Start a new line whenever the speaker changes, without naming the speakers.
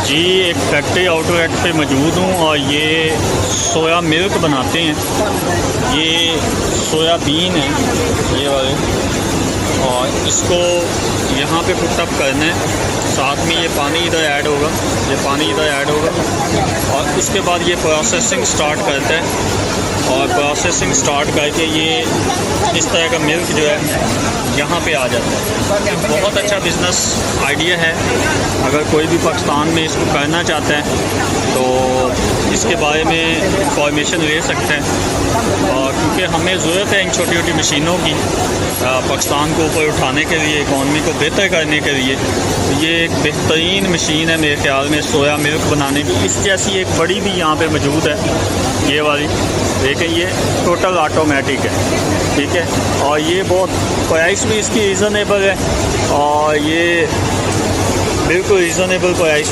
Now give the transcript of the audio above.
जी एक factory outlet पे मौजूद हूँ और ये सोया मिल्क बनाते हैं। ये सोयाबीन है ये वाले, और इसको यहाँ पे पुट अप करना है। साथ में ये पानी इधर ऐड होगा, ये पानी इधर ऐड होगा, और इसके बाद ये प्रोसेसिंग स्टार्ट करता है। और प्रोसेसिंग स्टार्ट करके ये इस तरह का मिल्क जो है यहाँ पे आ जाता है। बहुत अच्छा बिज़नेस आइडिया है। अगर कोई भी पाकिस्तान में इसको करना चाहता है तो इसके बारे में इंफॉर्मेशन ले सकते हैं। और क्योंकि हमें ज़रूरत है इन छोटी छोटी मशीनों की पाकिस्तान को ऊपर उठाने के लिए, इकॉनमी को बेहतर करने के लिए, ये एक बेहतरीन मशीन है मेरे ख्याल में सोया मिल्क बनाने की। इस जैसी एक बड़ी भी यहाँ पे मौजूद है, ये वाली देखें, ये टोटल ऑटोमेटिक है, ठीक है। और ये बहुत प्राइस भी इसकी रीज़नेबल है, और ये बिल्कुल रीज़नेबल प्राइस